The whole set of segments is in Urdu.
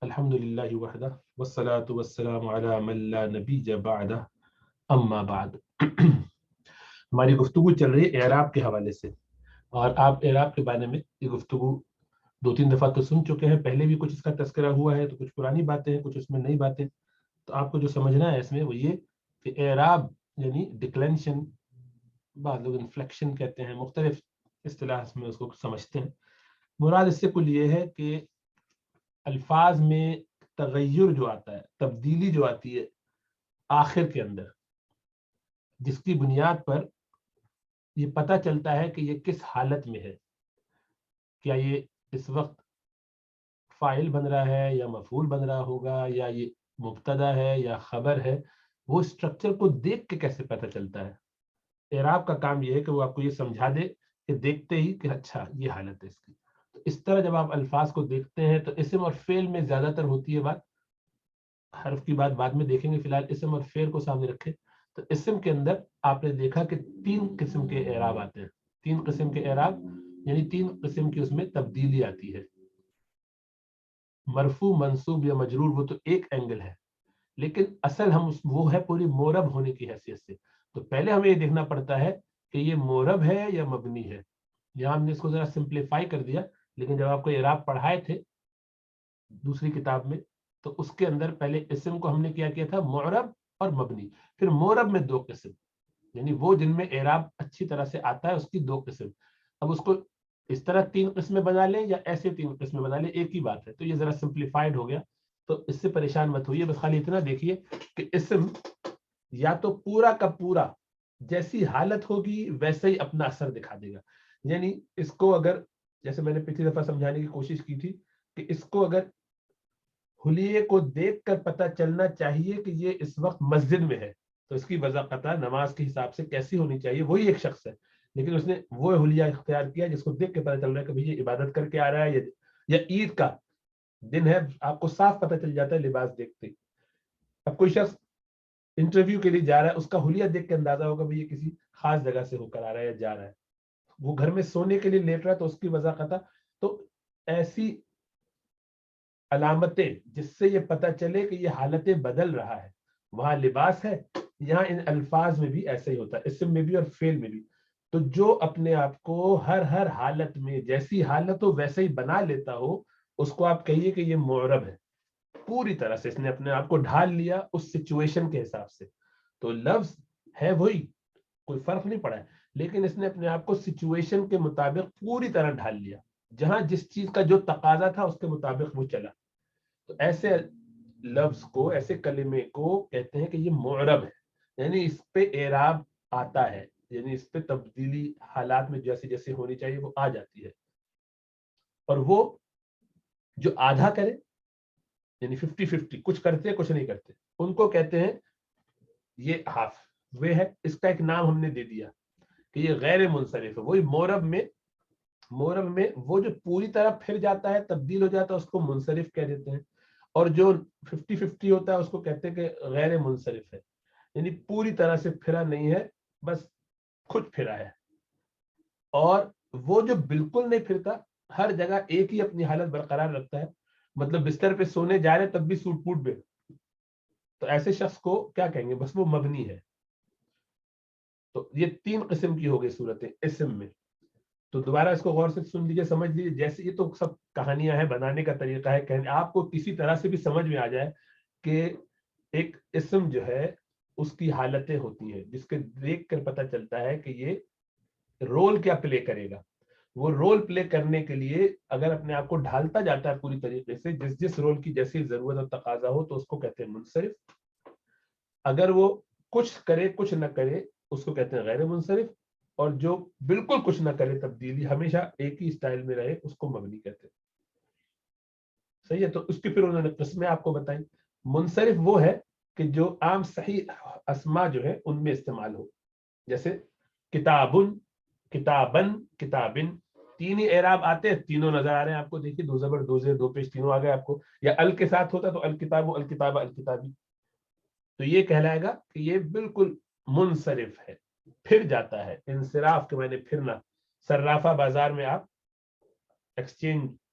الحمدللہ وحدہ والصلاة والسلام علی من لا نبی بعدہ اما بعد. ہماری گفتگو چل رہی ہے اعراب کے حوالے سے، اور آپ اعراب کے بارے میں یہ گفتگو 2-3 دفعہ تو سن چکے ہیں. پہلے بھی کچھ اس کا تذکرہ ہوا ہے، تو کچھ پرانی باتیں ہیں، کچھ اس میں نئی باتیں. تو آپ کو جو سمجھنا ہے اس میں وہ یہ کہ اعراب یعنی ڈکلینشن، بعض لوگ انفلیکشن کہتے ہیں، مختلف اصطلاح میں اس کو سمجھتے ہیں. مراد اس سے کل یہ ہے کہ الفاظ میں تغیر جو آتا ہے، تبدیلی جو آتی ہے آخر کے اندر، جس کی بنیاد پر یہ پتہ چلتا ہے کہ یہ کس حالت میں ہے. کیا یہ اس وقت فاعل بن رہا ہے یا مفعول بن رہا ہوگا، یا یہ مبتدا ہے یا خبر ہے. وہ اسٹرکچر کو دیکھ کے کیسے پتہ چلتا ہے. اعراب کا کام یہ ہے کہ وہ آپ کو یہ سمجھا دے کہ دیکھتے ہی کہ اچھا یہ حالت ہے اس کی. تو اس طرح جب آپ الفاظ کو دیکھتے ہیں تو اسم اور فعل میں زیادہ تر ہوتی ہے بات، حرف کی بات بعد میں دیکھیں گے. فی الحال اسم اور فعل کو سامنے رکھیں. تو اسم کے اندر آپ نے دیکھا کہ 3 قسم کے اعراب آتے ہیں. 3 قسم کے اعراب یعنی 3 قسم کی اس میں تبدیلی آتی ہے. مرفوع، منصوب یا مجرور وہ تو ایک اینگل ہے، لیکن اصل ہم وہ ہے پوری مورب ہونے کی حیثیت سے. تو پہلے ہمیں یہ دیکھنا پڑتا ہے کہ یہ مورب ہے یا مبنی ہے. یہاں ہم نے اس کو ذرا سمپلیفائی کر دیا، لیکن جب آپ کو اعراب پڑھائے تھے دوسری کتاب میں تو اس کے اندر پہلے اسم کو ہم نے کیا تھا معرب اور مبنی. پھر معرب میں 2 قسم، یعنی وہ جن میں اعراب اچھی طرح سے آتا ہے اس کی 2 قسم. اب اس کو اس طرح 3 قسمیں بنا لیں یا ایسے 3 قسمیں بنا لیں، ایک ہی بات ہے. تو یہ ذرا سمپلیفائڈ ہو گیا، تو اس سے پریشان مت ہوئیے. بس خالی اتنا دیکھیے کہ اسم یا تو پورا کا پورا جیسی حالت ہوگی ویسے ہی اپنا اثر دکھا دے گا. یعنی اس کو اگر، جیسے میں نے پچھلی دفعہ سمجھانے کی کوشش کی تھی کہ اس کو اگر حلیے کو دیکھ کر پتہ چلنا چاہیے کہ یہ اس وقت مسجد میں ہے، تو اس کی وضاحت نماز کے حساب سے کیسی ہونی چاہیے. وہی ایک شخص ہے، لیکن اس نے وہ حلیہ اختیار کیا جس کو دیکھ کے پتہ چل رہا ہے کہ یہ عبادت کر کے آ رہا ہے یا عید کا دن ہے. آپ کو صاف پتہ چل جاتا ہے لباس دیکھتے. اب کوئی شخص انٹرویو کے لیے جا رہا ہے، اس کا حلیہ دیکھ کے اندازہ ہوگا یہ کسی خاص جگہ سے ہو کر آ رہا ہے یا جا رہا ہے. وہ گھر میں سونے کے لیے لیٹ رہا ہے تو اس کی وضاحت. تو ایسی علامتیں جس سے یہ پتہ چلے کہ یہ حالتیں بدل رہا ہے. وہاں لباس ہے، یہاں ان الفاظ میں بھی ایسا ہی ہوتا ہے، اسم میں بھی اور فعل میں بھی. تو جو اپنے آپ کو ہر حالت میں جیسی حالت ہو ویسے ہی بنا لیتا ہو، اس کو آپ کہیے کہ یہ معرب ہے. پوری طرح سے اس نے اپنے آپ کو ڈھال لیا اس سچویشن کے حساب سے. تو لفظ ہے وہی، کوئی فرق نہیں پڑا ہے، لیکن اس نے اپنے آپ کو سچویشن کے مطابق پوری طرح ڈھال لیا. جہاں جس چیز کا جو تقاضا تھا اس کے مطابق وہ چلا. تو ایسے لفظ کو، ایسے کلمے کو کہتے ہیں کہ یہ معرب ہے، یعنی اس پہ اعراب آتا ہے، یعنی اس پہ تبدیلی حالات میں جیسے جیسے ہونی چاہیے وہ آ جاتی ہے. اور وہ جو آدھا کرے یعنی 50-50، کچھ کرتے کچھ نہیں کرتے، ان کو کہتے ہیں یہ ہاف وہ ہے. اس کا ایک نام ہم نے دے دیا کہ یہ غیر منصرف ہے. وہی مورب میں وہ جو پوری طرح پھر جاتا ہے، تبدیل ہو جاتا ہے، اس کو منصرف کہہ دیتے ہیں. اور جو 50-50 ہوتا ہے اس کو کہتے ہیں کہ غیر منصرف ہے، یعنی پوری طرح سے پھرا نہیں ہے، بس خود پھرا ہے. اور وہ جو بالکل نہیں پھرتا، ہر جگہ ایک ہی اپنی حالت برقرار رکھتا ہے، مطلب بستر پہ سونے جا رہے تب بھی سوٹ پوٹ بے، تو ایسے شخص کو کیا کہیں گے؟ بس وہ مبنی ہے. تو یہ 3 قسم کی ہو گئی صورتیں اسم میں. تو دوبارہ اس کو غور سے سن لیجیے، سمجھ لیجیے. جیسے یہ تو سب کہانیاں ہیں، بنانے کا طریقہ ہے، کہنے آپ کو کسی طرح سے بھی سمجھ میں آ جائے کہ ایک اسم جو ہے اس کی حالتیں ہوتی ہیں جس کے دیکھ کر پتہ چلتا ہے کہ یہ رول کیا پلے کرے گا. وہ رول پلے کرنے کے لیے اگر اپنے آپ کو ڈھالتا جاتا ہے پوری طریقے سے، جس رول کی جیسی ضرورت اور تقاضا ہو، تو اس کو کہتے ہیں منصرف. اگر وہ کچھ کرے کچھ نہ کرے اس کو کہتے ہیں غیر منصرف. اور جو بالکل کچھ نہ کرے، تبدیلی ہمیشہ ایک ہی اسٹائل میں رہے، اس کو مبنی کہتے ہیں. صحیح ہے. تو اس کی پھر انہوں نے قسمیں آپ کو بتائیں. منصرف وہ ہے کہ جو عام صحیح اسما جو ہے ان میں استعمال ہو، جیسے کتابن، کتابن، کتابن. 3 ہی اعراب آتے ہیں، تینوں نظر آ رہے ہیں آپ کو. دیکھیے 2 زبر 2 زیر 2 پیش تینوں آ گئے آپ کو. یا ال کے ساتھ ہوتا تو الکتاب، الکتابہ، الکتابی. تو یہ کہلائے گا کہ یہ بالکل منصرف ہے، پھر جاتا ہے. انصراف کے معنی پھرنا. صرافہ بازار میں آپ ایکسچینج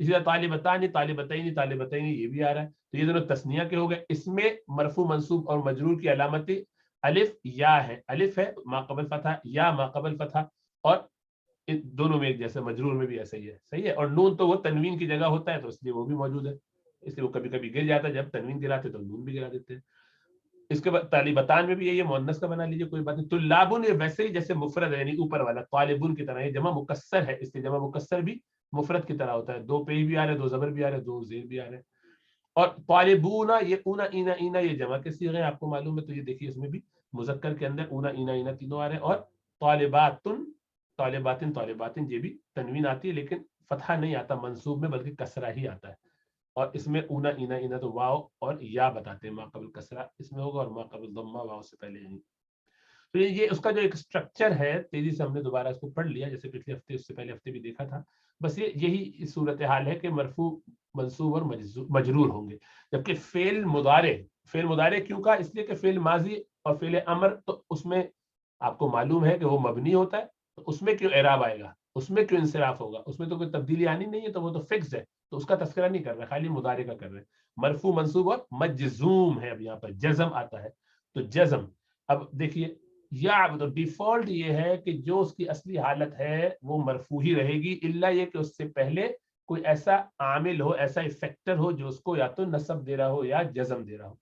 اسی طرح طالبتانی طالبتین طالبتین یہ بھی آ رہا ہے. تو یہ دونوں تسنیہ کے ہو گئے. اس میں مرفوع منصوب اور مجرور کی علامت الف یا ہے, الف ہے ما قبل فتح, یا ما قبل فتح, اور دونوں میں ایک جیسے, مجرور میں بھی ایسا ہی ہے. صحیح ہے. اور نون تو وہ تنوین کی جگہ ہوتا ہے تو اس لیے وہ بھی موجود ہے, اس لیے وہ کبھی کبھی گر جاتا ہے, جب تنوین گراتے تو نون بھی گرا دیتے ہیں. اس کے بعد طالبتان میں بھی یہ مؤنث کا بنا لیجیے, کوئی بات نہیں. طلابن یہ ویسے ہی جیسے مفرد ہے, یعنی اوپر والا طالبن کی طرح, یہ جمع مکسر ہے, اس لیے جمع مکسر بھی مفرد کی طرح ہوتا ہے, دو پیش بھی آ رہے, دو زبر بھی آ رہے, دو زیر بھی آ رہے. اور طالبونا یہ اونا اینا اینا یہ جمع کے صیغے آپ کو معلوم ہے, تو یہ دیکھیے اس میں بھی مذکر کے اندر اونا اینا اینا تینوں آ رہے ہیں. اور طالباتن طالباتن طالباتن یہ بھی تنوین آتی ہے لیکن فتحہ نہیں آتا منصوب میں, بلکہ کسرہ ہی آتا ہے. اور اس میں اونا اینا اینا تو واو اور یا بتاتے ہیں, ما قبل کسرہ اس میں ہوگا اور ما قبل ضمہ واو سے پہلے نہیں. تو یہ اس کا جو ایک اسٹرکچر ہے, تیزی سے ہم نے دوبارہ اس کو پڑھ لیا, جیسے پچھلے ہفتے اس سے پہلے ہفتے بھی دیکھا تھا. بس یہی صورتحال ہے کہ مرفوع منصوب اور مجرور ہوں گے. جبکہ فعل مضارع کیوں کہا, اس لیے کہ فعل ماضی اور فعل امر تو اس میں آپ کو معلوم ہے کہ وہ مبنی ہوتا ہے, تو اس میں کیوں اعراب آئے گا, اس میں کیوں انصراف ہوگا, اس میں تو کوئی تبدیلی آنی نہیں ہے, تو وہ تو فکس ہے, تو اس کا تذکرہ نہیں کر رہے, خالی مضارع کا کر رہے ہیں. مرفوع منصوب اور مجزوم ہے, اب یہاں پر جزم آتا ہے. تو جزم اب دیکھیے, یا ڈیفالٹ یہ ہے کہ جو اس کی اصلی حالت ہے وہ مرفوع ہی رہے گی, الا یہ کہ اس سے پہلے کوئی ایسا عامل ہو, ایسا افیکٹر ہو جو اس کو یا تو نصب دے رہا ہو یا جزم دے رہا ہو.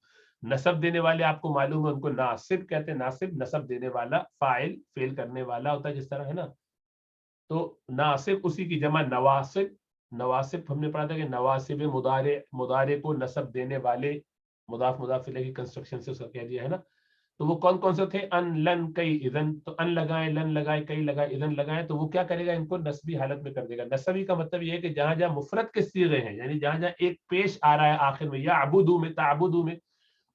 نصب دینے والے آپ کو معلوم ہے ان کو ناصب کہتے ہیں. ناصب نصب دینے والا, فاعل فعل کرنے والا ہوتا ہے جس طرح ہے نا. تو ناصب اسی کی جمع نواسب. نواسب ہم نے پڑھا تھا کہ نواسب مضارع کو نصب دینے والے, مضاف مضاف الیہ کی کنسٹرکشن سے اس کا کہہ دیا ہے نا. تو وہ کون کون سے تھے, ان لن کئی اذن, تو ان لگائیں لن لگائیں کئی لگائیں اذن لگائیں, تو وہ کیا کرے گا, ان کو نسبی حالت میں کر دے گا. نسبی کا مطلب یہ ہے کہ جہاں جہاں مفرد کے صیغے ہیں, یعنی جہاں جہاں ایک پیش آ رہا ہے آخر میں, یا عبودو میں تعبدو میں,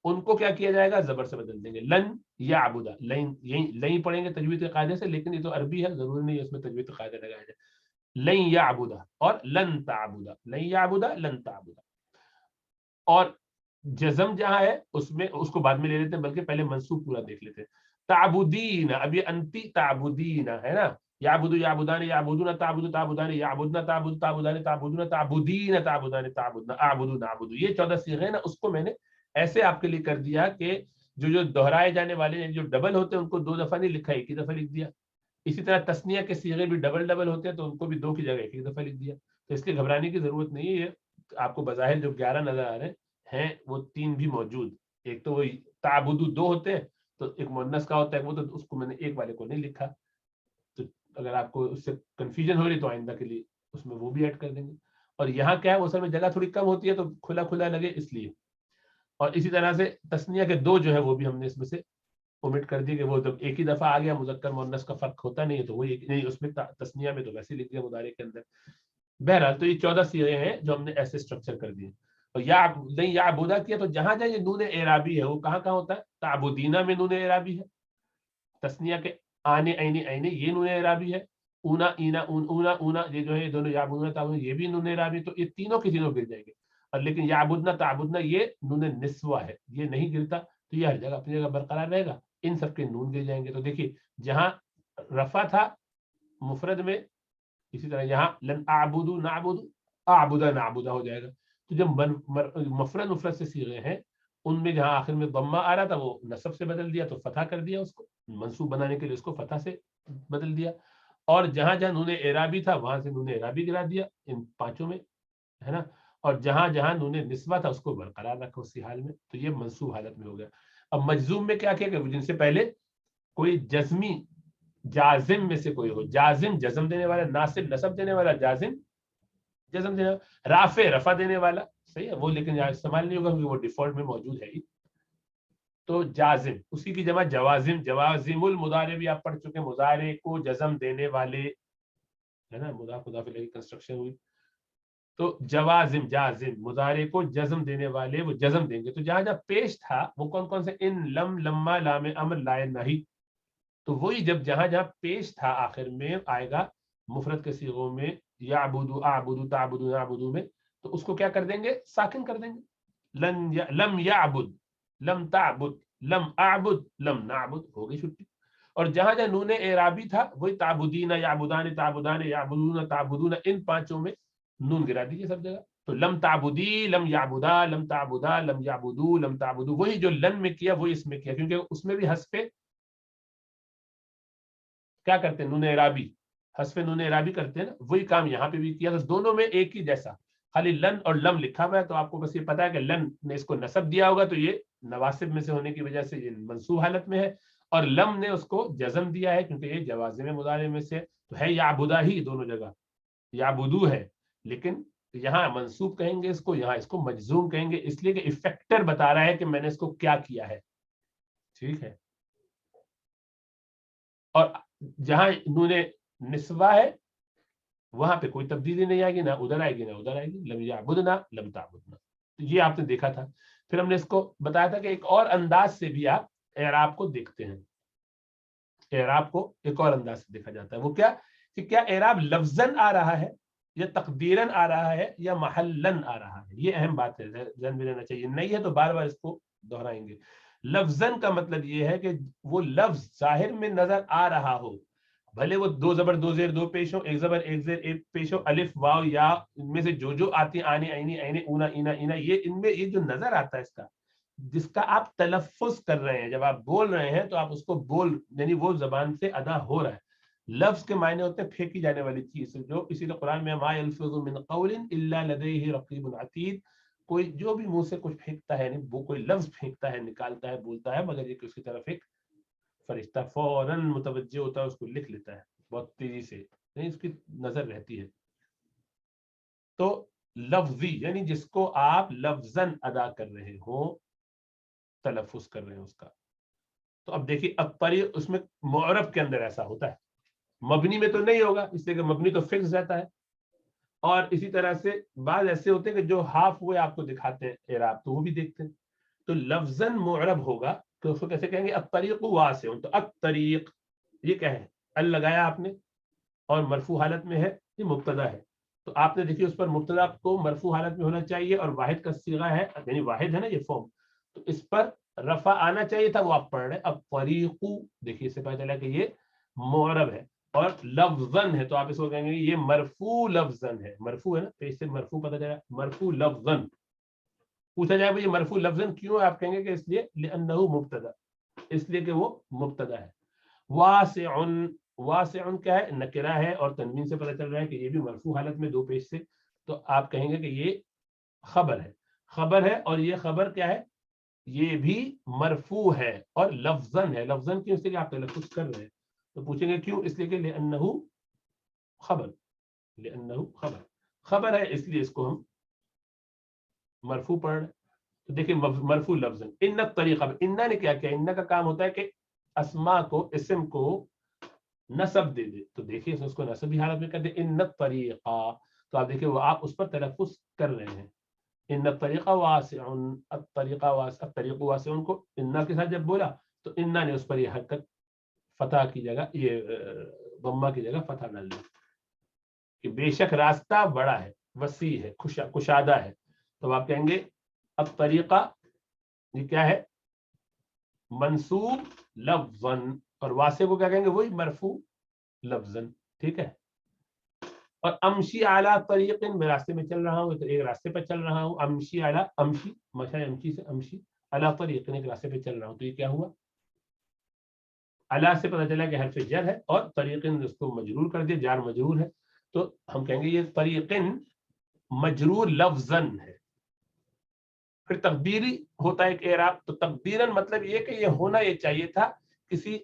ان کو کیا کیا جائے گا, زبر سے بدل دیں گے. لن یا عبودا, لن پڑھیں گے تجوید کے قاعدے سے, لیکن یہ تو عربی ہے, ضروری نہیں ہے اس میں تجوید کے قاعدے لگایا جائے. لن یا عبودا اور لن تعبدا, لن یا عبودا لن تعبدا. اور جزم جہاں ہے اس میں اس کو بعد میں لے لیتے ہیں, بلکہ پہلے منصوب پورا دیکھ لیتے ہیں. تعبدین, اب یہ انتی تعبدین ہے نا, یعبدو یعبدان یعبدون تعبدو تعبدان یعبدنا تعبد تعبدان تعبدون تعبدین تعبدان تعبدنا اعبدو نعبدو, یہ 14 صیغے ہیں نا, اس کو میں نے ایسے آپ کے لیے کر دیا کہ جو دہرائے جانے والے ہیں, جو ڈبل ہوتے ہیں ان کو 2 دفعہ نہیں لکھا, ایک ہی دفعہ لکھ دیا. اسی طرح تسنیہ کے صیغے بھی ڈبل ہوتے ہیں, تو ان کو بھی 2 کی جگہ ایک ہی دفعہ لکھ دیا. تو اس لیے گھبرانے کی ضرورت نہیں ہے. آپ کو بظاہر جو 11 نظر آ رہے ہیں وہ 3 بھی موجود. ایک تو وہی تعبدو 2 ہوتے ہیں, تو ایک مؤنث کا ہوتا ہے وہ, تو اس کو میں نے ایک والے کو نہیں لکھا. تو اگر آپ کو اس سے کنفیوژن ہو رہی تو آئندہ کے لیے اس میں وہ بھی ایڈ کر دیں گے. اور یہاں کیا ہے, وہ اصل میں جگہ تھوڑی کم ہوتی ہے تو کھلا کھلا لگے اس لیے. اور اسی طرح سے تسنیہ کے 2 جو ہے وہ بھی ہم نے اس میں سے اومٹ کر دی, کہ وہ جب ایک ہی دفعہ آ گیا, مذکر مؤنث کا فرق ہوتا نہیں ہے, تو وہ نہیں اس میں تسنیہ میں تو ویسے لکھ دیا مضارع کے اندر. بہرحال تو یہ 14 صیغے ہیں جو ہم نے ایسے اسٹرکچر کر دیے. اور یا نہیں یا عبودا کیا, تو جہاں جہاں یہ نون اعرابی ہے وہ کہاں کہاں ہوتا ہے, تعبدینہ میں نون اعرابی ہے. تسنیہ کے آنے عینے عینے یہ نون اعرابی ہے. اونا اینا اونا اونا یہ جو ہے یہ دونوں یعبدون تعبدون یہ بھی نون اعرابی, تو یہ تینوں کی تینوں گر جائیں گے. اور لیکن یعبدنا تعبدنا یہ نون نسوہ ہے, یہ نہیں گرتا, تو یہ ہر جگہ اپنی جگہ برقرار رہے گا, ان سب کے نون گر جائیں گے. تو دیکھیے جہاں رفع تھا مفرد میں, اسی طرح یہاں لن اعبدو نعبدو اعبدا نعبدا ہو جائے گا. تو جب مفرد سے صیغے ہیں ان میں جہاں آخر میں ضمہ آ رہا تھا وہ نصب سے بدل دیا, تو فتح کر دیا, اس کو منصوب بنانے کے لیے اس کو فتح سے بدل دیا. اور جہاں جہاں نون اعرابی تھا وہاں سے نون اعرابی گرا دیا, ان 5 میں ہے نا. اور جہاں جہاں نون نسبہ تھا اس کو برقرار رکھا اسی حال میں, تو یہ منصوب حالت میں ہو گیا. اب مجزوم میں کیا کیا کہ جن سے پہلے کوئی جزمی جازم میں سے کوئی ہو, جازم جزم دینے والا, ناصب نصب دینے والا, جازم جزم دینے والا, رافع رفع دینے والا, صحیح ہے وہ, لیکن یہاں استعمال نہیں ہوگا کیونکہ وہ ڈیفالٹ میں موجود ہے ہی. تو جازم اسی کی جمع جوازم, جوازم المضارع بھی آپ پڑھ چکے, مضارع کو جزم دینے والے ہے نا, مضاف مضاف الیہ کی کنسٹرکشن ہوئی. تو جوازم جازم مضارع کو جزم دینے والے وہ جزم دیں گے. تو جہاں جہاں پیش تھا وہ کون کون سے, ان لم لما لام امر لائے نہیں, تو وہی جب جہاں جہاں پیش تھا آخر میں آئے گا مفرد کے صیغوں میں, یعبدو اعبدو تعبدو نعبدو میں, تو اس کو کیا کر دیں گے, ساکن کر دیں گے. لم یعبد لم تعبد لم اعبد لم نعبد, ہو گئی چھٹی. اور جہاں جہاں نون اعرابی تھا وہی تعبدین یعبدان تعبدان یعبدون تعبدون, ان 5 میں نون گرا دیجیے سب جگہ. تو لم تعبدی، لم یعبدا، لم تعبدا، لم یعبدو، لم تعبدو، وہی جو لن میں کیا وہی اس میں کیا، کیونکہ اس میں بھی حذف کیا کرتے ہیں، نون اعرابی، حذف نون اعرابی کرتے ہیں نا، وہی کام یہاں پہ بھی کیا. تو دونوں میں ایک ہی جیسا، خالی لن اور لم لکھا ہوا ہے. تو آپ کو بس یہ پتا ہے کہ لن نے اس کو نصب دیا ہوگا تو یہ نواسب میں سے ہونے کی وجہ سے یہ منصوب حالت میں ہے، اور لم نے اس کو جزم دیا ہے کیونکہ یہ جوازم مضارع میں سے تو ہے. یعبدا ہی دونوں جگہ یعبدو ہے، لیکن یہاں منصوب کہیں گے اس کو، یہاں اس کو مجزوم کہیں گے، اس لیے کہ افیکٹر بتا رہا ہے کہ میں نے اس کو کیا کیا ہے. ٹھیک ہے. اور جہاں نون نسوہ ہے وہاں پہ کوئی تبدیلی نہیں آئے گی، نہ ادھر آئے گی نہ ادھر آئے گی. لم یعبدنا لم تعبدنا. تو یہ آپ نے دیکھا تھا. پھر ہم نے اس کو بتایا تھا کہ ایک اور انداز سے بھی آپ اعراب کو دیکھتے ہیں. اعراب کو ایک اور انداز سے دیکھا جاتا ہے. وہ کیا کہ کیا اعراب لفظاً آ رہا ہے یا تقدیراً آ رہا ہے یا محلاً آ رہا ہے. یہ اہم بات ہے، ذہن میں رہنا چاہیے. نہیں ہے تو بار بار اس کو دہرائیں گے. لفظاً کا مطلب یہ ہے کہ وہ لفظ ظاہر میں نظر آ رہا ہو، بھلے وہ دو زبر دو زیر دو پیش ہو، ایک زبر ایک زیر ایک پیش ہو، الف واو یا ان میں سے جو آتی ہیں، آنے عینی عینے اونا اینا اینا، یہ ان میں یہ جو نظر آتا ہے اس کا، جس کا آپ تلفظ کر رہے ہیں، جب آپ بول رہے ہیں تو آپ اس کو بول، یعنی وہ زبان سے ادا ہو رہا ہے. لفظ کے معنی ہوتے ہیں پھینکی جانے والی چیز، جو اسی لیے قرآن میں ما یلفظ من قول الا لدیہ رقیب عتید، کوئی جو بھی منہ سے کچھ پھینکتا ہے، وہ کوئی لفظ پھینکتا ہے، نکالتا ہے، بولتا ہے، مگر یہ کہ اس کی طرف ایک فرشتہ فوراً متوجہ ہوتا ہے، اس کو لکھ لیتا ہے بہت تیزی سے، نہیں اس کی نظر رہتی ہے. تو لفظی یعنی جس کو آپ لفظاً ادا کر رہے ہوں، تلفظ کر رہے ہیں اس کا. تو اب دیکھیے الطریق اس میں معرب کے اندر ایسا ہوتا ہے، مبنی میں تو نہیں ہوگا اس لیے کہ مبنی تو فکس رہتا ہے. اور اسی طرح سے بعض ایسے ہوتے ہیں کہ جو ہاف ہوئے آپ کو دکھاتے ہیں اعراب، تو وہ بھی دیکھتے ہیں. تو لفظاً معرب ہوگا تو اس کو کیسے کہیں گے، الطریق واسع. تو الطریق یہ کیا ہے، ال لگایا آپ نے اور مرفوع حالت میں ہے، یہ مبتدا ہے. تو آپ نے دیکھیے اس پر مبتدا کو مرفوع حالت میں ہونا چاہیے اور واحد کا صیغہ ہے، یعنی واحد ہے نا یہ فارم، تو اس پر رفع آنا چاہیے تھا، وہ آپ پڑھ رہے ہیں. اب طریق دیکھیے اس سے پتہ چلا کہ یہ معرب ہے اور لفظاً ہے، تو آپ اس کو کہیں گے یہ مرفوع لفظاً ہے. مرفوع ہے نا، پیش سے مرفوع پتہ چلا، مرفوع لفظاً. پوچھا جائے بھائی یہ مرفوع لفظاً کیوں ہے، آپ کہیں گے کہ اس لیے لأنہ مبتدا، اس لیے کہ وہ مبتدا ہے. واسع، واسع کیا ہے، نکرہ ہے اور تنوین سے پتہ چل رہا ہے کہ یہ بھی مرفوع حالت میں دو پیش سے، تو آپ کہیں گے کہ یہ خبر ہے. خبر ہے اور یہ خبر کیا ہے، یہ بھی مرفوع ہے اور لفظاً ہے. لفظاً کیوں، اس لیے کہ آپ تلفظ کر رہے ہیں. تو پوچھیں گے کیوں، اس لیے کہ لأنہ خبر، لأنہ خبر، خبر ہے اس لیے اس کو ہم مرفوع پڑھ رہے ہیں. تو دیکھیں مرفوع لفظ ان الطریقہ، ان نے کیا کیا، ان کا کام ہوتا ہے کہ اسما کو، اسم کو نصب دے دے. تو دیکھیے اس کو نصبی حالت میں کر دے، ان الطریقہ، تو آپ دیکھیں وہ آپ اس پر تلفظ کر رہے ہیں. ان الطریقہ واسع، الطریقہ واسع، الطریق واسع کو ان کے ساتھ جب بولا تو ان نے اس پر یہ حرکت فتح کی جگہ، یہ ضمہ کی جگہ فتح ڈال دی کہ بے شک راستہ بڑا ہے، وسیع ہے، کشادہ ہے. تو آپ کہیں گے الطریقہ یہ کیا ہے، منصوب لفظاً، اور واسع کو کیا کہیں گے، وہی مرفوع لفظاً. ٹھیک ہے. اور امشی اعلیٰ طریق، میں راستے میں چل رہا ہوں، تو ایک راستے پہ چل رہا ہوں. امشی اعلیٰ، امشی مشا امشی سے امشی اعلیٰ طریق، ایک راستے پہ چل رہا ہوں. تو یہ کیا ہوا، اعلیٰ سے پتہ چلا کہ حرف جر ہے اور طریق اس کو مجرور کر دیا، جار مجرور ہے. تو ہم کہیں گے یہ طریق مجرور لفظاً ہے. پھر تقدیری ہوتا ہے ایک اعراب. تو تقدیراً مطلب یہ کہ یہ ہونا یہ چاہیے تھا، کسی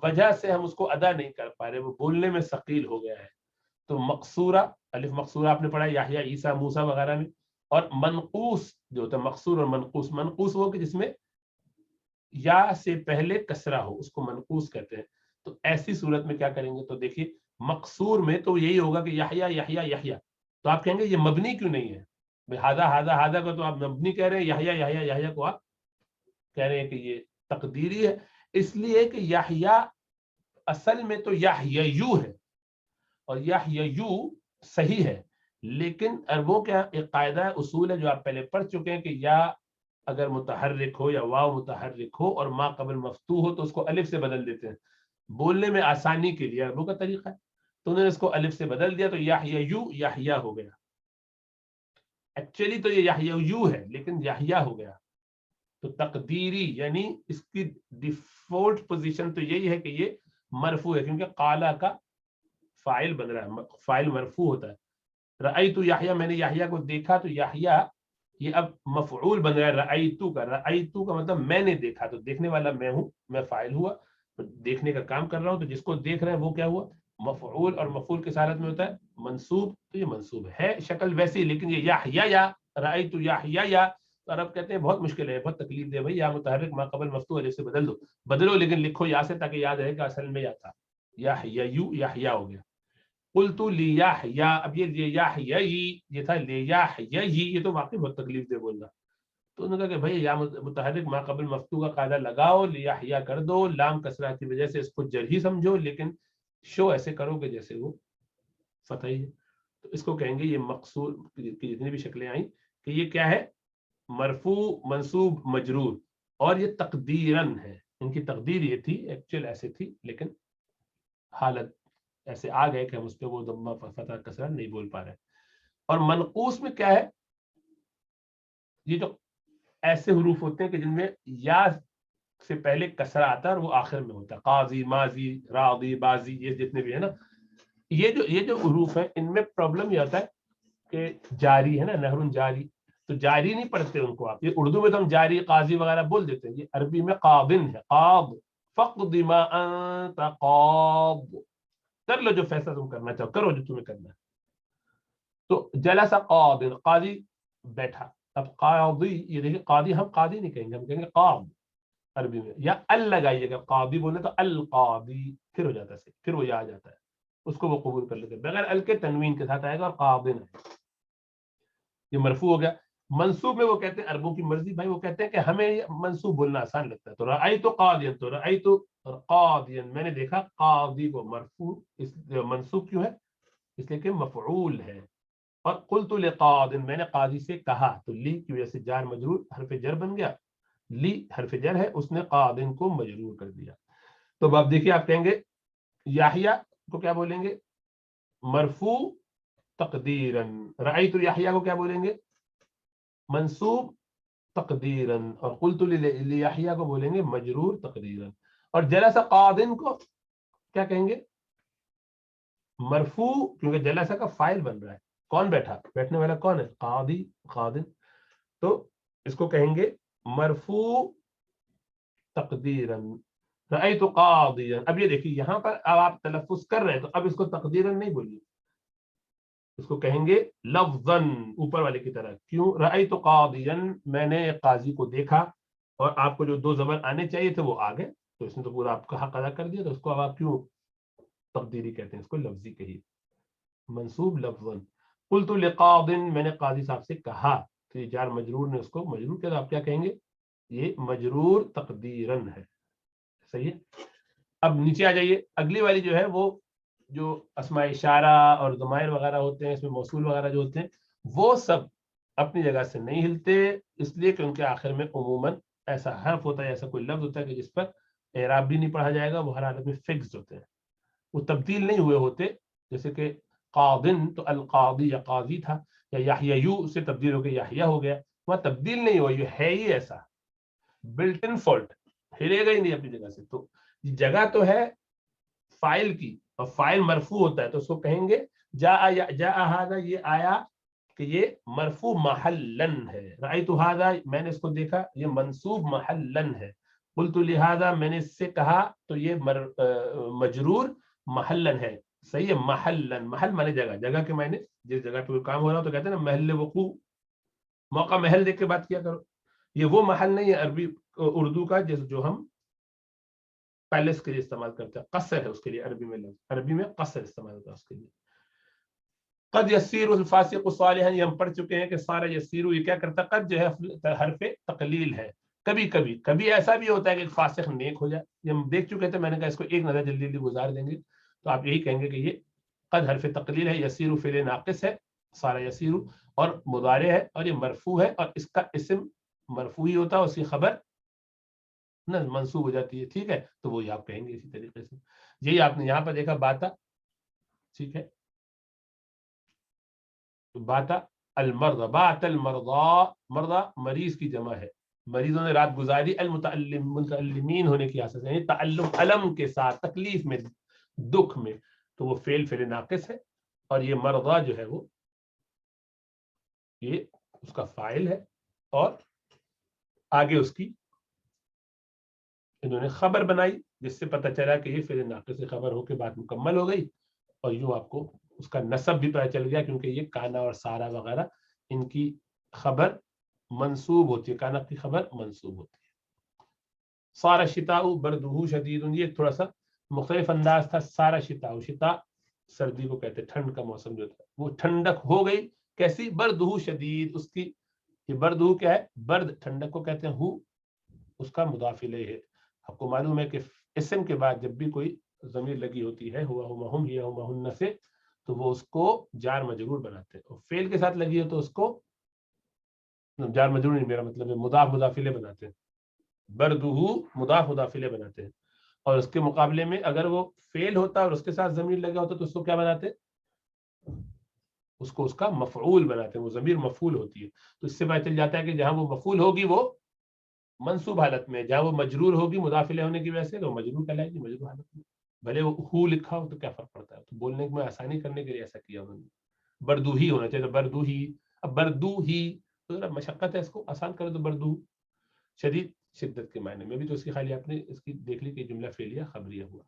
وجہ سے ہم اس کو ادا نہیں کر پا رہے، وہ بولنے میں ثقیل ہو گیا ہے. تو مقصورہ، الف مقصورہ آپ نے پڑھا یحییٰ، عیسیٰ، موسیٰ وغیرہ میں. اور منقوص جو ہوتا ہے، مقصور اور منقوص، منقوص وہ کہ جس میں یا سے پہلے کسرہ ہو، اس کو منقوص کہتے ہیں. تو ایسی صورت میں کیا کریں گے، تو دیکھیے مقصور میں تو یہی ہوگا کہ یحییٰ یحییٰ یحییٰ، تو آپ کہیں گے یہ مبنی کیوں نہیں ہے، ہاذا کو تو آپ مبنی کہہ رہے ہیں، یحییٰ یحییٰ یحییٰ کو آپ کہہ رہے ہیں کہ یہ تقدیری ہے. اس لیے کہ یحییٰ اصل میں تو یحییٰ ہے اور یحییٰ صحیح ہے، لیکن عربوں کا ایک قاعدہ ہے، اصول ہے جو آپ پہلے پڑھ چکے ہیں کہ یا اگر متحرک ہو یا واو متحرک ہو اور ما قبل مفتوح ہو تو اس کو الف سے بدل دیتے ہیں، بولنے میں آسانی کے لیے عربوں کا طریقہ ہے. تو انہوں نے اس کو الف سے بدل دیا تو یحییو یحییٰ ہو گیا. ایکچولی تو یہ یحییو ہے لیکن یحییٰ ہو گیا. تو تقدیری یعنی اس کی ڈیفالٹ پوزیشن تو یہی ہے کہ یہ مرفوع ہے کیونکہ قالا کا فاعل بن رہا ہے, فاعل مرفوع ہوتا ہے. رأیت یحییٰ میں نے یحییٰ کو دیکھا تو یحییٰ یہ اب مفعول بن رہا ہے رأیتو کا. رأیتو کا مطلب میں نے دیکھا, تو دیکھنے والا میں ہوں, میں فاعل ہوا, دیکھنے کا کام کر رہا ہوں. تو جس کو دیکھ رہے ہیں وہ کیا ہوا, مفعول, اور مفعول کس حالت میں ہوتا ہے, منصوب. تو یہ منصوب ہے شکل ویسی, لیکن یہ یحییٰ یا رأیت یحییٰ یا, تو عرب کہتے ہیں بہت مشکل ہے, بہت تکلیف دے بھائی, یا متحرک ما قبل مفتوح الف سے بدل دو, بدلو لیکن لکھو یا سے تاکہ یاد رہے کہ اصل میں یا تھا. یحییو یحییٰ ہو گیا. قلت لیحییٰ, اب یہ یحییٰ یہ تھا لیحییٰ, یہ تو واقعی بہت تکلیف دے بولنا. تو انہوں نے کہا کہ بھائی یا متحرک ما قبل مفتوح کا قاعدہ لگاؤ, لیحییٰ کر دو, لام کسرہ کی وجہ سے اس کو جر ہی سمجھو, لیکن شو ایسے کرو کہ جیسے وہ فتح ہی ہے. تو اس کو کہیں گے یہ مقصور کی جتنی بھی شکلیں آئیں کہ یہ کیا ہے, مرفوع منصوب مجرور, اور یہ تقدیراً ہے. ان کی تقدیر یہ تھی, ایکچوئل ایسے تھی, لیکن حالت ایسے آ گئے کہ ہم اس پہ وہ ضمہ فتح کسرہ نہیں بول پا رہے. اور منقوص میں کیا ہے, یہ جو ایسے حروف ہوتے ہیں کہ جن میں یا سے پہلے کسرہ آتا ہے اور وہ آخر میں ہوتا ہے, قاضی, ماضی, راضی, بازی, یہ جتنے بھی ہیں نا, یہ جو حروف ہیں ان میں پرابلم یہ ہوتا ہے کہ جاری ہے نا, نہر جاری, تو جاری نہیں پڑھتے ان کو آپ. یہ اردو میں تو ہم جاری, قاضی وغیرہ بول دیتے ہیں, یہ عربی میں قاضن ہے, قاض, فقد ما انت قاض, کر لو جو فیصلہ تم کرنا چاہو, کرو جو تمہیں کرنا ہے. تو جلس قاض, قاضی بیٹھا. اب قاضی, یہ دیکھیں قاضی ہم قاضی نہیں کہیں گے, ہم کہیں گے قاض عربی میں, یا ال لگائیے گا, قاضی بولے تو القاضی پھر ہو جاتا ہے, پھر وہ یہ آ جاتا ہے, اس کو وہ قبول کر لیتے ہیں. بغیر ال کے تنوین کے ساتھ آئے گا, اور قاضن ہے, یہ مرفوع ہو گیا. منصوب میں وہ کہتے ہیں عربوں کی مرضی بھائی, وہ کہتے ہیں کہ ہمیں یہ منصوب بولنا آسان لگتا ہے. تو رأیت قاضیا, تو رأیت قاضیا میں نے دیکھا, قاضی کو مرفوع اس منصوب کیوں ہے, اس لیے کہ مفعول ہے. اور قلت لقاض, میں نے قاضی سے کہا, تو لی کی وجہ سے جار مجرور حرف جر بن گیا, لی حرف جر ہے, اس نے قاضن کو مجرور کر دیا. تو اب دیکھیے آپ کہیں گے یحییٰ کو کیا بولیں گے, مرفوع تقدیراً. رأیت یحییٰ کو کیا بولیں گے, منصوب تقدیراً. اور قلت لیحییٰ کو بولیں گے مجرور تقدیراً. اور جلس قاضن کو کیا کہیں گے, مرفوع, کیونکہ جلسہ کا فاعل بن رہا ہے, کون بیٹھا, بیٹھنے والا کون ہے, قاضی, قاضن. تو اس کو کہیں گے مرفوع تقدیراً. رأیت قاضیا, اب یہ دیکھیے یہاں پر اب آپ تلفظ کر رہے ہیں, تو اب اس کو تقدیراً نہیں بولیے, اس کو کہیں گے لفظاً, اوپر والے کی طرح. کیوں, رأیت قاضیا, میں نے قاضی کو دیکھا, اور آپ کو جو دو زبر آنے چاہیے تھے وہ آ گئے, تو اس نے تو پورا آپ کا حق ادا کر دیا, تو اس کو اب آپ کیوں تقدیری کہتے ہیں, اس کو لفظی کہیے, منصوب لفظاً. قلت لقاض, میں نے قاضی صاحب سے کہا, تو یہ جار مجرور نے اس کو مجرور کیا, تو آپ کیا کہیں گے, یہ مجرور تقدیراً ہے. صحیح ہے. اب نیچے آ جائیے, اگلی والی جو ہے وہ جو اسماء اشارہ اور ضمائر وغیرہ ہوتے ہیں, اس میں موصول وغیرہ جو ہوتے ہیں, وہ سب اپنی جگہ سے نہیں ہلتے, اس لیے کہ ان کے آخر میں عموماً ایسا حرف ہوتا ہے, ایسا کوئی لفظ ہوتا ہے کہ جس پر اعراب بھی نہیں پڑھا جائے گا, وہ ہر حالت میں فکس ہوتے ہیں, وہ تبدیل نہیں ہوئے ہوتے. جیسے کہ قاضن تو القاضی یا قاضی تھا, یا یحییٰ سے تبدیل ہو کے یحییٰ ہو گیا, وہاں تبدیل نہیں ہوا, یہ ہے ہی ایسا, بلٹ ان فالٹ, ہلے گا ہی نہیں اپنی جگہ سے. تو جگہ تو ہے فائل کی, اور فائل مرفوع ہوتا ہے, تو اس کو کہیں گے جاء ھذا, یہ آیا کہ یہ مرفوع محلن ہے. رأیت ھذا, میں نے اس کو دیکھا, یہ منصوب محلن ہے. قلت لہذا, میں نے اس سے کہا, تو یہ مجرور محلن ہے. صحیح ہے, محلن, محل مانے جگہ, جگہ کے معنی جس جگہ پہ کام ہو رہا ہو تو کہتے ہیں نا محل وقوع, موقع محل دیکھ کے بات کیا کرو. یہ وہ محل نہیں ہے عربی اردو کا جو ہم پیلس کے لیے استعمال کرتے ہیں, قصر ہے اس کے لیے عربی میں, عربی میں قصر استعمال ہوتا ہے اس کے لیے. قد یسیر الفاسق صالحا, یہ ہم پڑھ چکے ہیں کہ سارا یسیر, یہ کیا کرتا ہے, قد جو ہے حرف تقلیل ہے. کبھی ایسا بھی ہوتا ہے کہ ایک فاسق نیک ہو جائے, یہ ہم دیکھ چکے تھے, میں نے کہا اس کو ایک نظر جلدی جلدی گزار دیں گے, تو آپ یہی کہیں گے کہ یہ قد حرف تقلیل ہے, یسیر فعل ناقص ہے, سارا یسیر, اور مضارع ہے, اور یہ مرفوع ہے, اور اس کا اسم مرفوع ہی ہوتا ہے, اس کی خبر منصوب ہو جاتی ہے. ٹھیک ہے, تو وہی آپ کہیں گے اسی طریقے سے. یہی آپ نے یہاں پر دیکھا, باتا ٹھیک ہے. باتا المرضى، بات المرضى، مرضى مریض کی جمع ہے، مریضوں نے رات گزاری، متعلمین ہونے کی حیثیت یعنی تعلم علم کے ساتھ، تکلیف میں، دکھ میں، تو وہ فعل ناقص ہے. اور یہ مرضى جو ہے وہ یہ اس کا فاعل ہے، اور آگے اس کی انہوں نے خبر بنائی جس سے پتہ چلا کہ یہ فعل ناقص سے خبر ہو کے بات مکمل ہو گئی. اور یوں آپ کو اس کا نسب بھی پتہ چل گیا، کیونکہ یہ کانا اور سارا وغیرہ ان کی خبر منصوب ہوتی ہے، کانا کی خبر منصوب ہوتی ہے. سارا شتاء بردہ شدید، یہ تھوڑا سا مختلف انداز تھا. سارا شتاء، شتاء سردی کو کہتے ہیں، ٹھنڈ کا موسم جو تھا وہ ٹھنڈک ہو گئی. کیسی؟ بردہ شدید، اس کی یہ بردہ کیا ہے؟ برد، ٹھنڈک کو کہتے ہیں. ہو اس کا مضاف الیہ ہے. آپ کو معلوم ہے کہ اسم کے بعد جب بھی کوئی ضمیر لگی ہوتی ہے، ہوا ہما ہم یا ہما ہن سے، تو وہ اس کو جار مجرور بناتے ہیں. اور فعل کے ساتھ لگی ہے تو اس کو جار مجرور نہیں، میرا مطلب ہے مضاف مضاف الیہ بناتے ہیں. بردہ مضاف مضاف الیہ بناتے ہیں. اور اس کے مقابلے میں اگر وہ فعل ہوتا اور اس کے ساتھ ضمیر لگا ہوتا تو اس کو کیا بناتے؟ اس کو اس کا مفعول بناتے ہیں. وہ ضمیر مفعول ہوتی ہے. تو اس سے پتہ چل جاتا ہے کہ جہاں وہ مفعول ہوگی وہ منصوب حالت میں، جہاں وہ مجرور ہوگی مضاف الیہ ہونے کی وجہ سے تو مجرور کہلائے گی مجرور حالت میں. بھلے وہ ہو لکھا ہو تو کیا فرق پڑتا ہے؟ تو بولنے میں آسانی کرنے کے لیے ایسا کیا انہوں نے. بردو ہی ہونا چاہیے، بردو ہی. اب بردو ہی تو ذرا مشقت ہے، اس کو آسان کرو تو بردو شدید، شدت کے معنی میں بھی. تو اس کی خالی آپ نے اس کی دیکھ لی کہ جملہ فعلیہ خبریہ ہوا.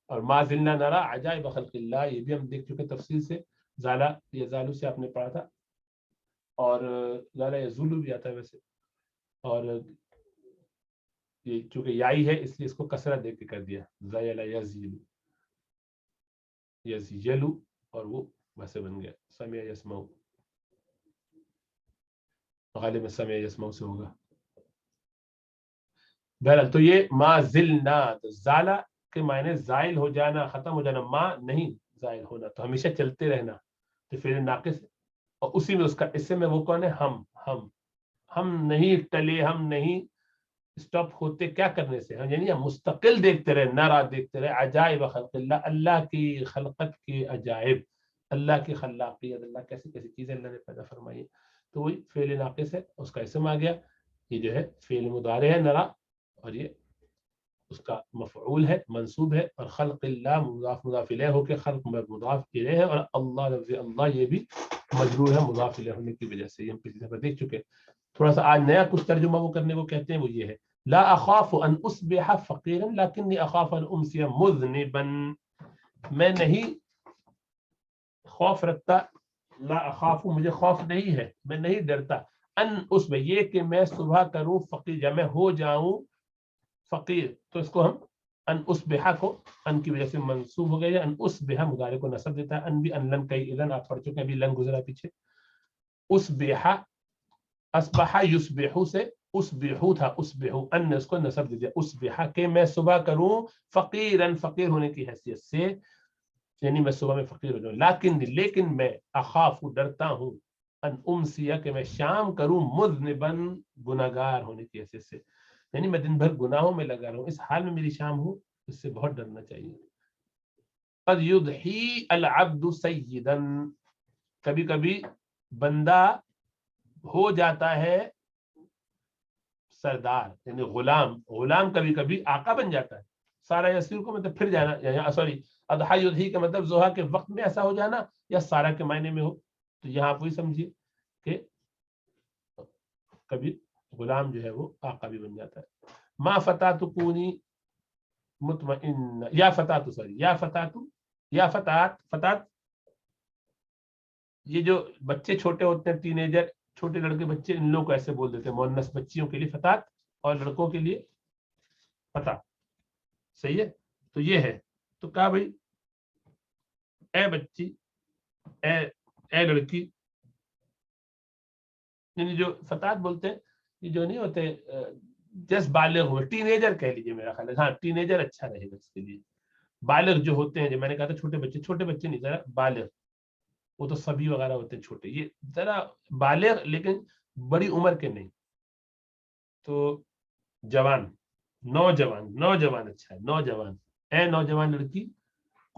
اور ما زلنا نرا عجائب خلق اللہ، یہ بھی ہم دیکھ چکے تفصیل سے. زالا یزالو سے آپ نے پڑھا تھا، اور زالا یزولو بھی آتا ہے ویسے. اور یہ چونکہ یائی ہے اس لیے اس کو کسرہ دے کے کر دیا، زایلا یزیلو، یزیلو، اور وہ ویسے بن گیا سمع یسمع. غالب سمع یسمع سے ہوگا. بہرحال تو یہ ما زلنا، تو زالا کے معنی زائل ہو جانا، ختم ہو جانا. ما نہیں زائل ہونا، تو ہمیشہ چلتے رہنا، تو فعل ناقص ہے. اور اسی میں اس کا اس میں وہ کون ہے؟ ہم نہیں ٹلے، ہم نہیں اسٹاپ ہوتے. کیا کرنے سے؟ یعنی ہم مستقل دیکھتے رہے، نارا دیکھتے رہے. عجائب خلق اللہ، اللہ کی خلقت کے عجائب، اللہ کی خلاقیت، اللہ کیسی کیسی چیزیں اللہ نے پیدا فرمائی. تو وہی فعل ناقص ہے، اس کا اسم آ گیا. یہ جو ہے فعل مضارع ہے نرا، اور یہ اس کا مفعول ہے، منصوب ہے. اور خلق اللہ مضاف مضاف الیہ ہو کے خلق مضاف الیہ ہے. اور اللہ لفظ اللہ یہ بھی مجرور ہے مضاف الیہ ہونے کی وجہ سے. یہ ہم پچھلی دفعہ دیکھ چکے. تھوڑا سا آج نیا کچھ ترجمہ وہ کرنے کو کہتے ہیں، وہ یہ ہے لا اخاف ان اصبح فقیرا لکنی اخاف ان امسی مذنبا. میں نہیں خوف رکھتا، لا اخاف مجھے خوف نہیں ہے، میں نہیں ڈرتا، ان اصبح یہ کہ میں صبح کروں فقیر، یا میں ہو جاؤں فقیر. تو اس کو ہم ان اصبح کو ان کی وجہ سے منصوب ہو گیا. ان اصبح مضارع کو نصب دیتا ہے. ان بھی ان لن کئی اذن آپ پڑھ چکے ہیں، ابھی لن گزرا پیچھے. اصبح اصبح یصبح سے اصبحو تھا، اصبحو، ان نے اس کو نصب دے دیا. اصبح کہ میں صبح کروں فقیرا، فقیر ہونے کی حیثیت سے، یعنی میں صبح میں فقیر ہو جاؤں. لیکن میں اخاف ڈرتا ہوں، ان امسیہ کہ میں شام کروں مذنبا گناہگار ہونے کی حیثیت سے، یعنی میں دن بھر گناہوں میں لگا رہا ہوں، اس حال میں میری شام ہو، اس سے بہت ڈرنا چاہیے. قد یضحی العبد سیدا، کبھی کبھی بندہ ہو جاتا ہے سردار، یعنی غلام کبھی کبھی آقا بن جاتا ہے. سارا یسیر کو مطلب پھر جانا، سوری اضحی یضحی کا مطلب ضحیٰ کے وقت میں ایسا ہو جانا، یا سارا کے معنی میں ہو. تو یہاں آپ وہی سمجھیے کہ کبھی غلام جو ہے وہ آقا بھی بن جاتا ہے. ما فتات کونی مطمئن، یا فتات، سوری یا فتات، یا فتات یہ جو بچے چھوٹے ہوتے ہیں، ٹین ایجر، چھوٹے لڑکے بچے، ان لوگوں کو ایسے بول دیتے ہیں. مؤنث بچیوں کے لیے فتات اور لڑکوں کے لیے فتا. صحیح ہے. تو یہ ہے. تو کہا بھائی اے بچی، اے لڑکی، یعنی جو فتات بولتے ہیں یہ جو نہیں ہوتے جس بالغ ہوئے، ٹین ایجر کہہ لیجیے، میرا خیال ہے. ہاں ٹین ایجر اچھا رہے گا اس کے لیے. بالغ جو ہوتے ہیں، جو میں نے کہا تھا چھوٹے بچے نہیں، ذرا بالغ، وہ تو سبھی وغیرہ ہوتے ہیں چھوٹے، یہ ذرا بالغ لیکن بڑی عمر کے نہیں. تو جوان، نوجوان اچھا ہے، نوجوان، اے نوجوان لڑکی،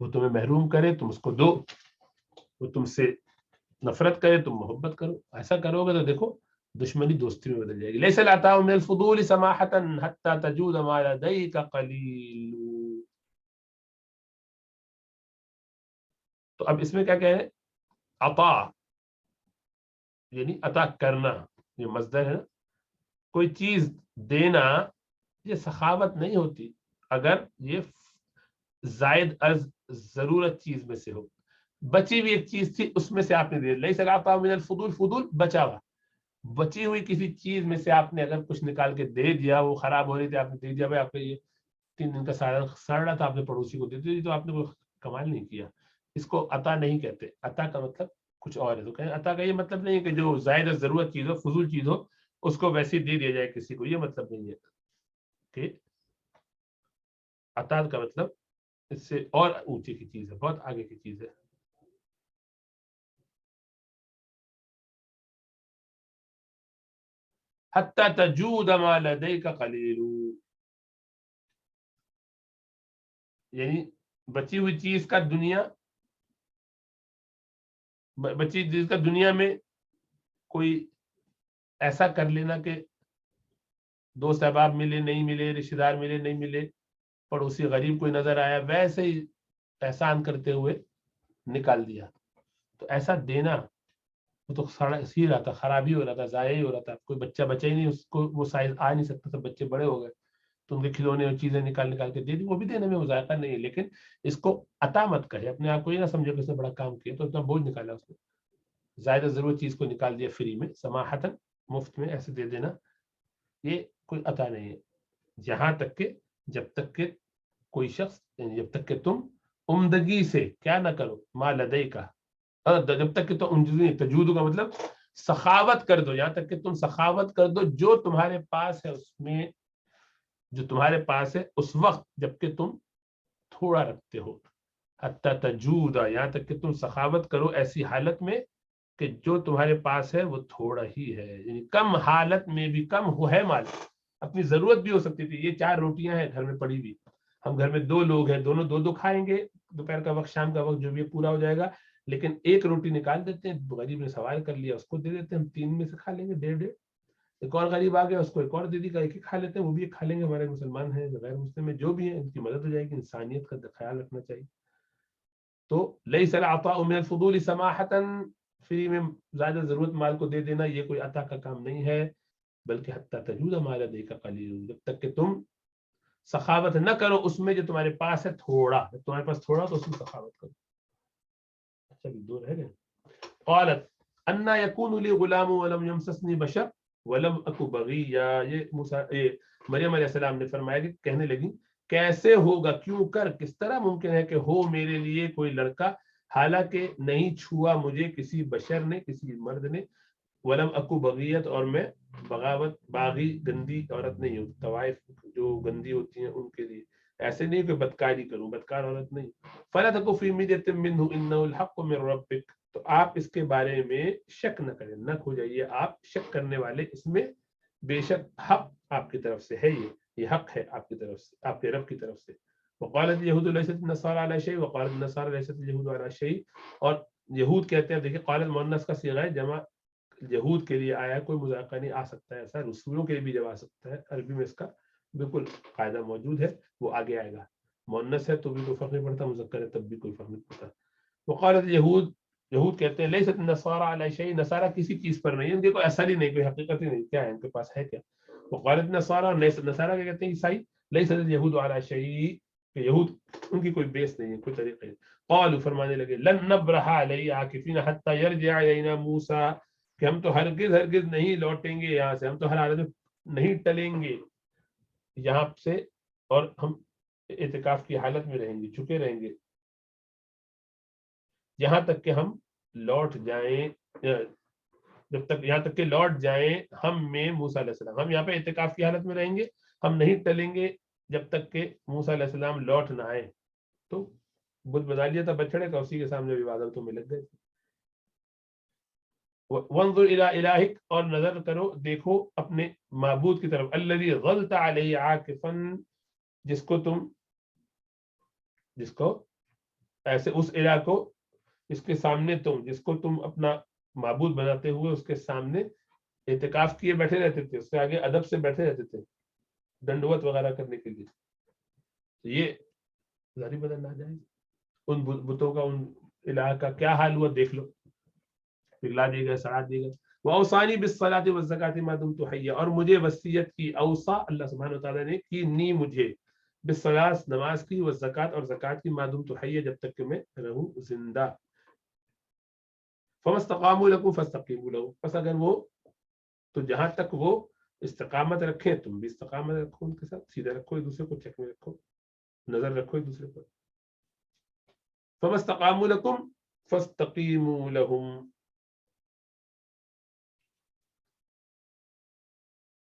وہ تمہیں محروم کرے تم اس کو دو, وہ تم سے نفرت کرے تم محبت کرو. ایسا کرو گے تو دیکھو دشمنی دوستی میں بدل جائے گی. لیس العطاء من الفضول سماحة حتى تجود ما لديك قلیل. تو اب اس میں کیا کہہ رہے ہیں؟ عطا یعنی عطا کرنا, یہ مصدر ہے نا. کوئی چیز دینا یہ سخاوت نہیں ہوتی اگر یہ زائد از ضرورت چیز میں سے ہو. بچی ہوئی ایک چیز تھی اس میں سے آپ نے دے, لیس العطاء من الفضول, فضول بچا ہوا, بچی ہوئی کسی چیز میں سے آپ نے اگر کچھ نکال کے دے دیا, وہ خراب ہو رہی تھی آپ نے دے دیا, بھائی آپ کا یہ 3 دن کا سالن سڑ رہا تھا آپ نے پڑوسی کو دے دی, تو آپ نے کوئی کمال نہیں کیا. اس کو عطا نہیں کہتے. عطا کا مطلب کچھ اور ہے. تو کہیں عطا کا یہ مطلب نہیں ہے کہ جو زائد ضرورت چیز ہو, فضول چیز ہو, اس کو ویسے ہی دے دیا جائے کسی کو, یہ مطلب نہیں ہے. کہ عطا کا مطلب اس سے اور اونچی کی چیز ہے, بہت آگے کی چیز ہے. حتی تجود ما لدیک قلیل, یعنی بچی ہوئی چیز کا دنیا, بچی چیز کا دنیا میں کوئی ایسا کر لینا کہ دوست احباب ملے نہیں ملے, رشتے دار ملے نہیں ملے, پڑوسی غریب کوئی نظر آیا, ویسے ہی احسان کرتے ہوئے نکال دیا. تو ایسا دینا وہ تو ہی رہا تھا, خرابی ہو رہا تھا, ضائع ہی ہو رہا تھا. کوئی بچہ بچا ہی نہیں, اس کو وہ سائز آ نہیں سکتا تھا, بچے بڑے ہو گئے تو ان کے کھلونے اور چیزیں نکال کے دے دی, وہ بھی دینے میں ذائقہ نہیں ہے. لیکن اس کو عطا مت کہے, اپنے آپ کو یہ نہ سمجھو کہ اس نے بڑا کام کیا تو اتنا بوجھ نکالا اس نے, زائد ضرورت چیز کو نکال دیا فری میں, سماحتاً مفت میں ایسے دے دینا, یہ کوئی عطا نہیں ہے. یہاں تک کہ جب تک کہ کوئی شخص, جب تک کہ تم عمدگی سے کیا نہ کرو, ما لدئی کا, جب تک کہ تم تجود کا مطلب سخاوت کر دو, یہاں تک کہ تم سخاوت کر دو جو تمہارے پاس ہے اس میں, جو تمہارے پاس ہے اس وقت جب کہ تم تھوڑا رکھتے ہو. حتی تجود, یہاں تک کہ تم سخاوت کرو ایسی حالت میں کہ جو تمہارے پاس ہے وہ تھوڑا ہی ہے, یعنی کم حالت میں بھی کم ہو ہے مال. اپنی ضرورت بھی ہو سکتی تھی, یہ 4 روٹیاں ہیں گھر میں پڑی ہوئی, ہم گھر میں 2 لوگ ہیں, دونوں 2 کھائیں گے, دوپہر کا وقت شام کا وقت جو بھی پورا ہو جائے گا, لیکن ایک روٹی نکال دیتے ہیں, غریب نے سوال کر لیا اس کو دے دیتے ہیں, ہم 3 میں سے کھا لیں گے 1.5. ایک اور غریب آ گیا اس کو ایک اور دے دی, ایک ہی کھا لیتے ہیں, وہ بھی ایک کھا لیں گے. ہمارے مسلمان ہیں غیر مسلم ہیں جو بھی ہیں ان کی مدد ہو جائے گی. انسانیت کا خیال رکھنا چاہیے. تو لیس العطاء من الفضول سماحة, فری میں زیادہ ضرورت مال کو دے دینا یہ کوئی عطا کا کام نہیں ہے, بلکہ حتی تجود ما لدیک قلیل, جب تک کہ تم سخاوت نہ کرو اس میں جو تمہارے پاس ہے تھوڑا, تمہارے پاس تھوڑا تو اس میں سخاوت کرو. اچھا دور رہ گئے. قالت انا یکون لی غلام ولم یمسسنی بشر ولم اکو بغیا, یہ مریم علیہ السلام نے فرمایا کہ کہنے لگی کیسے ہوگا, کیوں کر, کس طرح ممکن ہے کہ ہو میرے لیے کوئی لڑکا, حالانکہ نہیں چھوا مجھے کسی بشر نے, کسی مرد نے, ولم اکو بغیت, اور میں بغاوت باغی گندی عورت نہیں ہوں. طوائف جو گندی ہوتی ہیں ان کے لیے ایسے نہیں کہ بدکاری کروں, بدکار عورت نہیں. فلا تکو فی مریۃ منہ انہ الحق من ربک, تو آپ اس کے بارے میں شک نہ کریں, نہ کھو جائیے آپ شک کرنے والے اس میں, بے شک حق آپ کی طرف سے ہے, یہ حق ہے آپ کی طرف سے, آپ کے رب کی طرف سے. وقالت اليهود ليست النصارى على شيء وقالت النصارى ليست اليهود على شيء, اور یہود کہتے ہیں, دیکھیں قالت مؤنث کا صیغہ ہے, جمع یہود کے لیے آیا, کوئی مذاکرہ نہیں آ سکتا ہے ایسا, رسولوں کے لیے بھی جب آ سکتا ہے, عربی میں اس کا بالکل قاعدہ موجود ہے, وہ آگے آئے گا. مؤنث ہے تو بھی کوئی فرق نہیں پڑتا, مذکر ہے تب بھی کوئی فرق نہیں پڑتا. وقالت اليهود, یہود کہتے ہیں لیست النصارى على شيء, نصارہ کسی چیز پر نہیں, ان کے کوئی اثر ہی نہیں, کوئی حقیقت ہی نہیں, کیا ہے ان کے پاس ہے کیا. وقالت النصارى, نصارہ کیا کہتے ہیں عیسائی, لیست اليهود على شيء, کہ یہود ان کی کوئی بیس نہیں ہے, کوئی طریقہ نہیں. قالوا, فرمانے لگے, لن نبرح علیہ عاکفین حتی یرجع الینا موسیٰ, کہ ہم تو ہرگز نہیں لوٹیں گے یہاں سے, ہم تو ہر حالت میں نہیں ٹلیں گے یہاں سے, اور ہم اعتکاف کی حالت میں رہیں گے, چھپے رہیں گے یہاں تک کہ ہم لوٹ جائیں, جب تک یہاں تک کہ لوٹ جائیں ہم میں موسیٰ علیہ السلام. ہم یہاں پہ اعتکاف کی حالت میں رہیں گے, ہم نہیں ٹلیں گے جب تک کہ موسیٰ علیہ السلام لوٹ نہ آئے. تو بت بنا لیا تھا بچڑے کا, اسی کے سامنے عبادتوں میں لگ گئے. وانظر الى الہک, اور نظر کرو دیکھو اپنے معبود کی طرف, الذی ظلت علیہ عاکفا, جس کو ایسے اس الہ کو اس کے سامنے تم جس کو تم اپنا معبود بناتے ہوئے اس کے سامنے اعتکاف کیے بیٹھے رہتے تھے، اس کے آگے ادب سے بیٹھے رہتے تھے دنڈوت وغیرہ کرنے کے لیے. تو یہ ظاہری بدل نہ جائے. ان بتوں کا ان الہ کا کیا حال ہوا دیکھ لو، پگھلا دیے گئے، سڑا دیے گئے. وَأَوْصَانِي بِالصَّلَاةِ وَالزَّكَاةِ مَا دُمْتُ حَيًّا، اور مجھے وصیت کی، اوصا اللہ سبحانہ وتعالیٰ نے کی نی مجھے، بالصلاۃ نماز کی، والزکات اور زکات کی، ما دمت حیا جب تک کہ میں رہوں زندہ. فما استقاموا لكم فاستقيموا له، بس اگر وہ تو جہاں تک وہ استقامت رکھیں تم بھی استقامت رکھو، ان کے ساتھ سیدھا رکھو، ایک دوسرے کو چیک میں رکھو، نظر رکھو ایک دوسرے پر. فما استقاموا لكم فاستقيموا لهم.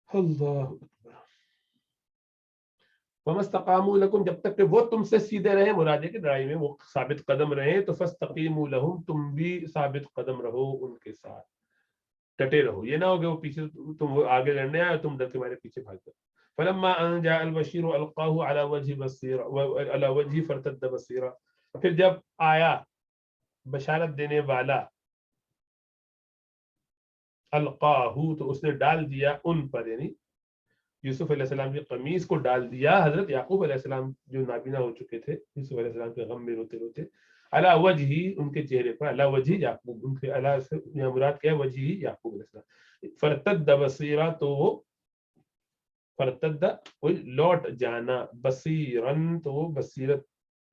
اللہ اکبر. فما استقاموا لكم، جب تک کہ وہ تم سے سیدھے رہے، مراد ہے کہ لڑائی میں وہ ثابت قدم رہے، تو فاستقیموا لهم، تم بھی ثابت قدم رہو ان کے ساتھ، ڈٹے رہو. یہ نہ ہو کہ وہ پیچھے تم وہ آگے لڑنے آئے تم ڈر کے مارے پیچھے بھاگ جاؤ. فلما ان جاء البشیر القاه على وجه بصيرا على وجهه فارتد بصيرا، پھر جب آیا بشارت دینے والا، القاہ تو اس نے ڈال دیا ان پر، یعنی یوسف علیہ السلام کی قمیص کو ڈال دیا حضرت یعقوب علیہ السلام جو نابینا ہو چکے تھے، یوسف علیہ السلام کے غم میں روتے روتے، علی وجہی ان کے چہرے پر، علی وجہ یعقوب، ان کے علی سے یہاں مراد کیا ہے، وجہی یعقوب علیہ السلام. فرتد بصیرا، تو وہ فرتد کوئی لوٹ جانا، بصیرن تو وہ بصیرت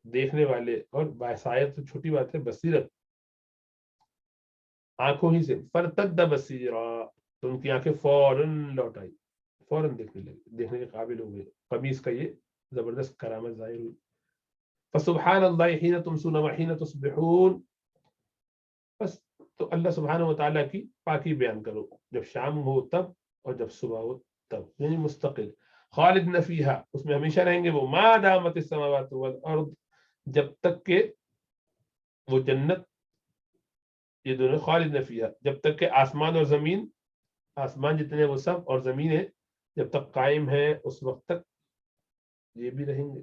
دیکھنے والے، اور بصائر تو چھوٹی بات ہے، بصیرت آنکھوں ہی سے. فرتد بصیرا تو ان کی آنکھیں فوراً لوٹ آئی، فوراً دیکھنے لگے، دیکھنے کے قابل ہو گئے. قمیص کا یہ زبردست کرامت ظاہر ہوئی. فسبحان اللہ حین تمسون وحین تصبحون، بس تو اللہ سبحانہ و تعالیٰ کی پاکی بیان کرو، جب شام ہو تب اور جب صبح ہو تب، یعنی مستقل. خالدین فیہا، اس میں ہمیشہ رہیں گے وہ، ما دامت السماوات والارض، جب تک کہ وہ جنت، یہ دونوں خالدین فیہا، جب تک کہ آسمان اور زمین، آسمان جتنے وہ سب اور زمینیں جب تک قائم ہے اس وقت تک یہ بھی رہیں گے.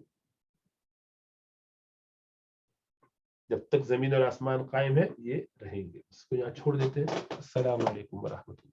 جب تک زمین اور آسمان قائم ہے یہ رہیں گے. اس کو یہاں چھوڑ دیتے ہیں. السلام علیکم ورحمۃ اللہ.